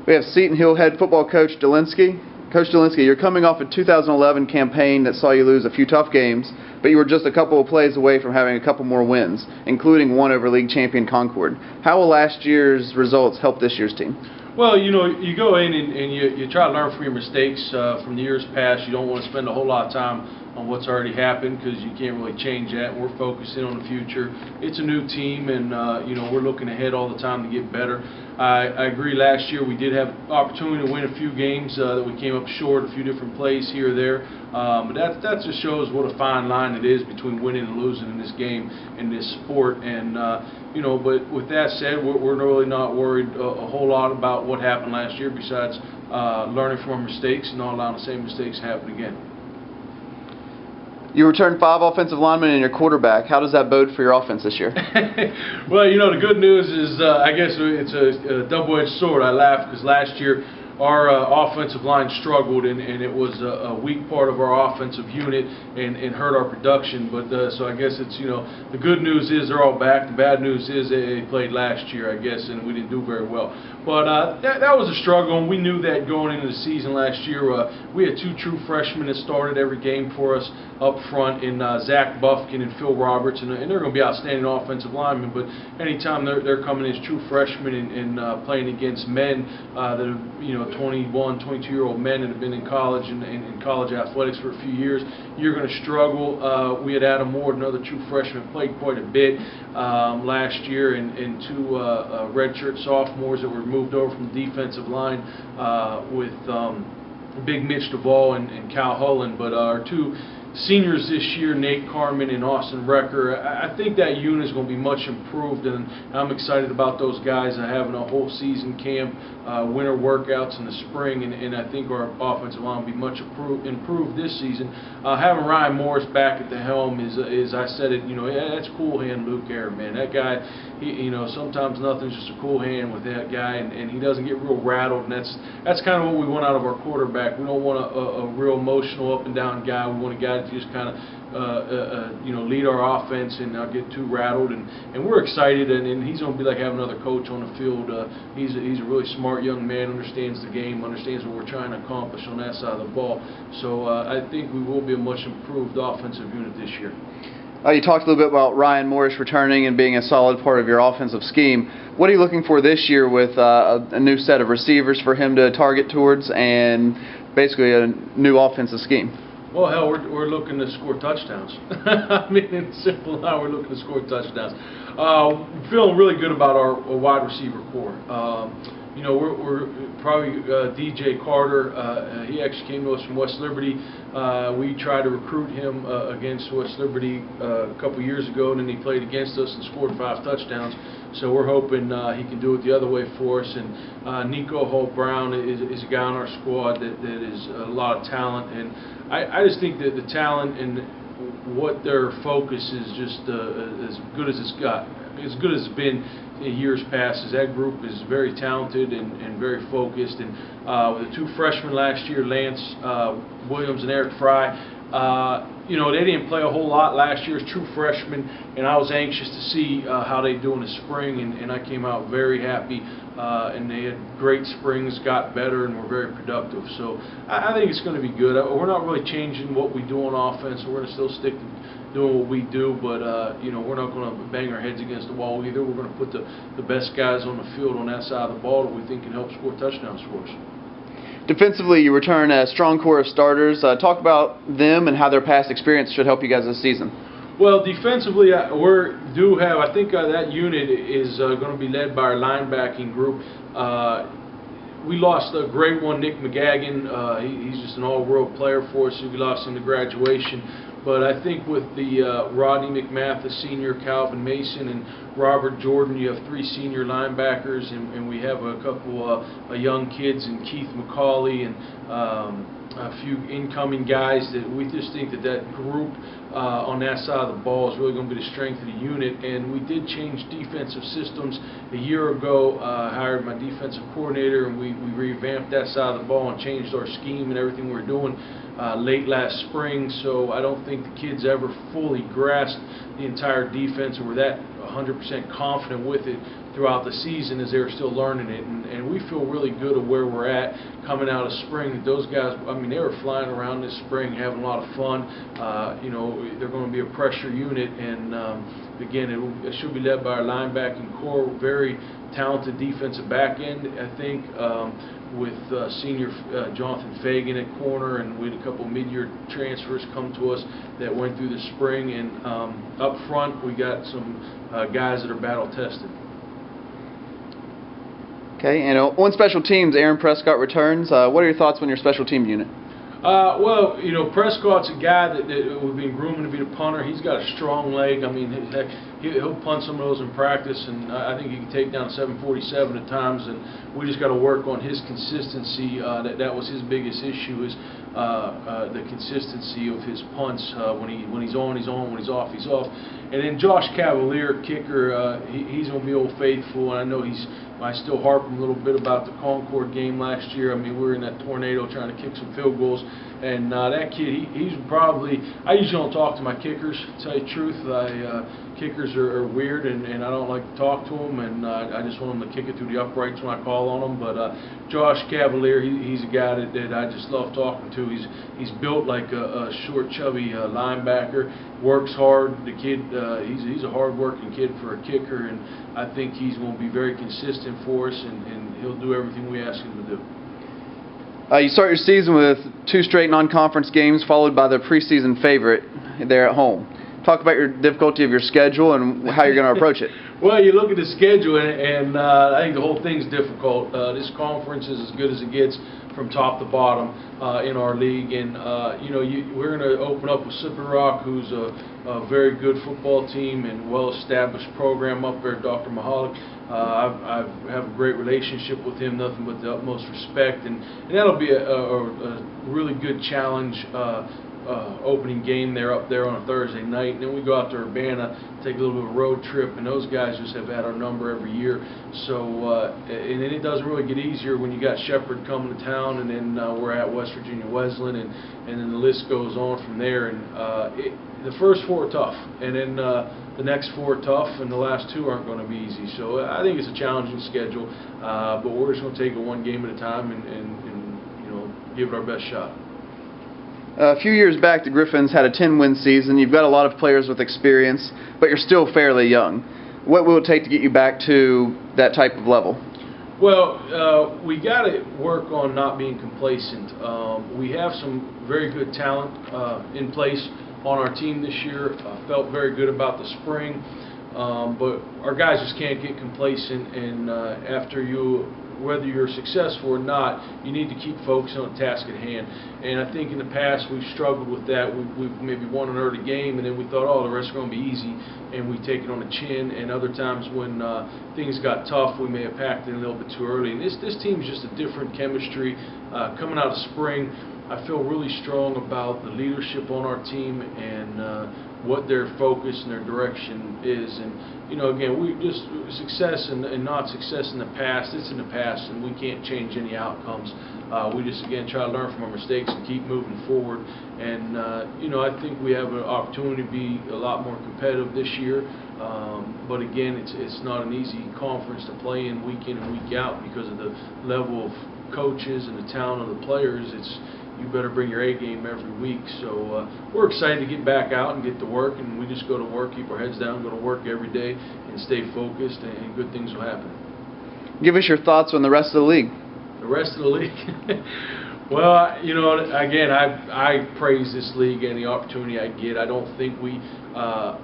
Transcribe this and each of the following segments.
We have Seton Hill head football coach Dolinski. Coach Dolinski, you're coming off a 2011 campaign that saw you lose a few tough games, but you were just a couple of plays away from having a couple more wins, including one over league champion Concord. How will last year's results help this year's team? Well, you know, you go in and you try to learn from your mistakes from the years past. You don't want to spend a whole lot of time on what's already happened because you can't really change that. We're focusing on the future. It's a new team, and you know, we're looking ahead all the time to get better. I agree. Last year we did have opportunity to win a few games that we came up short, a few different plays here or there. But that just shows what a fine line it is between winning and losing in this game, in this sport. And you know, but with that said, we're really not worried a whole lot about what happened last year, besides learning from our mistakes and not allowing the same mistakes to happen again. You returned 5 offensive linemen and your quarterback. How does that bode for your offense this year? Well, you know, the good news is I guess it's a double-edged sword. I laugh because last year our offensive line struggled, and it was a weak part of our offensive unit and hurt our production. But so I guess it's, you know, the good news is they're all back. The bad news is they played last year, I guess, and we didn't do very well. But that was a struggle, and we knew that going into the season last year. We had 2 true freshmen that started every game for us up front, in Zach Buffkin and Phil Roberts, and they're going to be outstanding offensive linemen. But anytime they're coming as true freshmen and playing against men that have, you know, 21, 22-year-old men that have been in college and in college athletics for a few years, you're going to struggle. We had Adam Ward, another true freshman, played quite a bit last year, and 2 redshirt sophomores that were moved over from the defensive line with Big Mitch Duvall and Cal Hullen. But our 2 seniors this year, Nate Carmen and Austin Recker, I think that unit is going to be much improved, and I'm excited about those guys having a whole season camp, winter workouts in the spring, and I think our offensive line will be much improved this season. Having Ryan Morris back at the helm is I said it, you know, yeah, that's cool hand Luke Air, man. That guy, you know, sometimes nothing's just a cool hand with that guy, and he doesn't get real rattled, and that's kind of what we want out of our quarterback. We don't want a real emotional up and down guy. We want a guy to just kind of you know, lead our offense and not get too rattled, and we're excited, and he's going to be like having another coach on the field. He's a really smart young man, understands the game, understands what we're trying to accomplish on that side of the ball. So I think we will be a much improved offensive unit this year. You talked a little bit about Ryan Morris returning and being a solid part of your offensive scheme. What are you looking for this year with a new set of receivers for him to target towards and basically a new offensive scheme? Well, hell, we're looking to score touchdowns. I mean, it's simple now. We're looking to score touchdowns. Feeling really good about our wide receiver core. You know, we're probably DJ Carter. He actually came to us from West Liberty. We tried to recruit him against West Liberty a couple years ago, and then he played against us and scored 5 touchdowns. So we're hoping he can do it the other way for us. And Nico Holt-Brown is a guy on our squad that is a lot of talent, and I just think that the talent and what their focus is just as good as it's got, as good as it's been in years past. As that group is very talented and very focused. And with the 2 freshmen last year, Lance Williams and Eric Fry, you know, they didn't play a whole lot last year as true freshmen, and I was anxious to see how they do in the spring, and I came out very happy. And they had great springs, got better, and were very productive. So I think it's going to be good. We're not really changing what we do on offense. We're going to still stick to doing what we do, but you know, we're not going to bang our heads against the wall either. We're going to put the best guys on the field on that side of the ball that we think can help score touchdowns for us. Defensively, you return a strong core of starters. Talk about them and how their past experience should help you guys this season. Well, defensively, I think that unit is going to be led by our linebacking group. We lost a great one, Nick McGagan. He's just an all-world player for us. We lost him to graduation. But I think with the Rodney McMathis, senior, Calvin Mason, and Robert Jordan, you have 3 senior linebackers, and we have a couple young kids, and Keith McCauley, and a few incoming guys that we just think that group on that side of the ball is really going to be the strength of the unit. And we did change defensive systems a year ago. I hired my defensive coordinator, and we revamped that side of the ball and changed our scheme and everything we're doing late last spring. So I don't think the kids ever fully grasped the entire defense, and were that 100% confident with it throughout the season as they were still learning it. And we feel really good of where we're at coming out of spring. Those guys, I mean, they were flying around this spring, having a lot of fun. You know, they're going to be a pressure unit, and again, it should be led by our linebacking core. Very talented defensive back end, I think, with senior Jonathan Fagan at corner, and we had a couple mid-year transfers come to us that went through the spring. And up front, we got some guys that are battle-tested. Okay, and on special teams, Aaron Prescott returns. What are your thoughts on your special team unit? Well, you know, Prescott's a guy that we've been grooming to be the punter. He's got a strong leg. I mean, heck, he'll punt some of those in practice, and I think he can take down 747 at times. And we just got to work on his consistency. That was his biggest issue, is the consistency of his punts. When he's on, he's on. When he's off, he's off. And then Josh Cavalier, kicker, he's going to be Old Faithful, and I know I still harp him a little bit about the Concord game last year. I mean, we were in that tornado trying to kick some field goals, and that kid, he's probably, I usually don't talk to my kickers, to tell you the truth. Kickers are weird, and I don't like to talk to them, and I just want them to kick it through the uprights when I call on them. But Josh Cavalier, he's a guy that I just love talking to. He's built like a short, chubby linebacker, works hard. The kid, he's a hard-working kid for a kicker, and I think he's going to be very consistent for us, and he'll do everything we ask him to do. You start your season with 2 straight non-conference games, followed by the preseason favorite there at home. Talk about your difficulty of your schedule and how you're going to approach it. Well, you look at the schedule, and I think the whole thing's difficult. This conference is as good as it gets from top to bottom in our league, and you know, we're going to open up with Slippery Rock, who's a very good football team and well-established program up there, Dr. Mahalik. I have a great relationship with him, nothing but the utmost respect, and that'll be a really good challenge. Opening game there up there on a Thursday night, and then we go out to Urbana, take a little bit of a road trip, and those guys just have had our number every year. So and then it doesn't really get easier when you got Shepherd coming to town, and then we're at West Virginia Wesleyan, and then the list goes on from there. And the first 4 are tough, and then the next 4 are tough, and the last 2 aren't going to be easy. So I think it's a challenging schedule, but we're just going to take it one game at a time and you know, give it our best shot. A few years back, the Griffins had a 10-win season. You've got a lot of players with experience, but you're still fairly young. What will it take to get you back to that type of level? Well, we got to work on not being complacent. We have some very good talent in place on our team this year. Felt very good about the spring, but our guys just can't get complacent, and whether you're successful or not, you need to keep focusing on the task at hand. And I think in the past we've struggled with that. We've maybe won an early game, and then we thought, oh, the rest are going to be easy, and we take it on the chin. And other times when things got tough, we may have packed it a little bit too early. And this team's just a different chemistry. Coming out of spring, I feel really strong about the leadership on our team and what their focus and their direction is. And you know, again, we just success and not success in the past. It's in the past, and we can't change any outcomes. We just again try to learn from our mistakes and keep moving forward. And you know, I think we have an opportunity to be a lot more competitive this year. But again, it's not an easy conference to play in week and week out because of the level of coaches and the talent of the players. You better bring your A game every week. So we're excited to get back out and get to work, and we just go to work, keep our heads down, go to work every day, and stay focused, and good things will happen. Give us your thoughts on the rest of the league. The rest of the league? Well, you know, again, I praise this league and the opportunity I get. I don't think we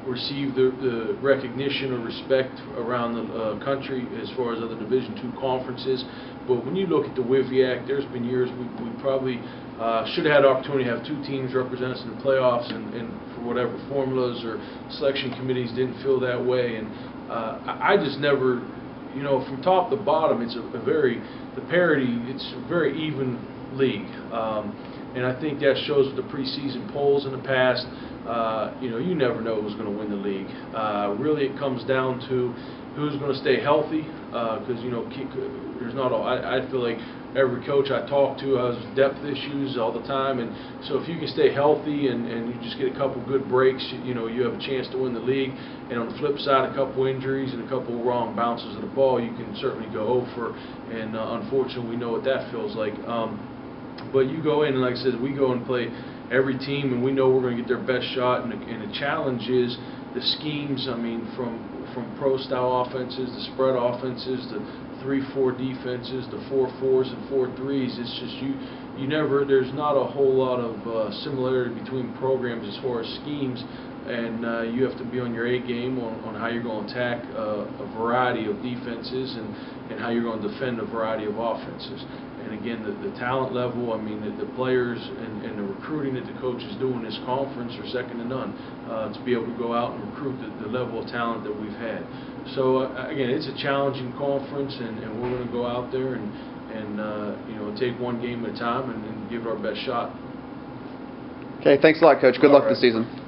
receive the recognition or respect around the country as far as other Division II conferences. But when you look at the WVIAC, there's been years we probably should have had the opportunity to have 2 teams represent us in the playoffs, and for whatever formulas or selection committees didn't feel that way. And I just never, you know, from top to bottom, it's the parity, it's a very even league. And I think that shows with the preseason polls in the past. You know, you never know who's going to win the league. Really, it comes down to who's going to stay healthy, because there's not all. I feel like every coach I talk to has depth issues all the time, and so if you can stay healthy and you just get a couple good breaks, you have a chance to win the league. And on the flip side, a couple injuries and a couple wrong bounces of the ball, you can certainly go over. And unfortunately, we know what that feels like. But you go in, and like I said, we go and play every team, and we know we're going to get their best shot. And the challenge is the schemes. I mean, from pro-style offenses, the spread offenses, the 3-4 defenses, the 4-4s and 4-3s. It's just there's not a whole lot of similarity between programs as far as schemes, and you have to be on your A game on how you're going to attack a variety of defenses and how you're going to defend a variety of offenses. And again, the talent level, I mean, the players and the recruiting that the coaches do in this conference are second to none, to be able to go out and recruit the level of talent that we've had. So again, it's a challenging conference, and we're going to go out there and take one game at a time and give it our best shot. Okay, thanks a lot, Coach. Good luck this season.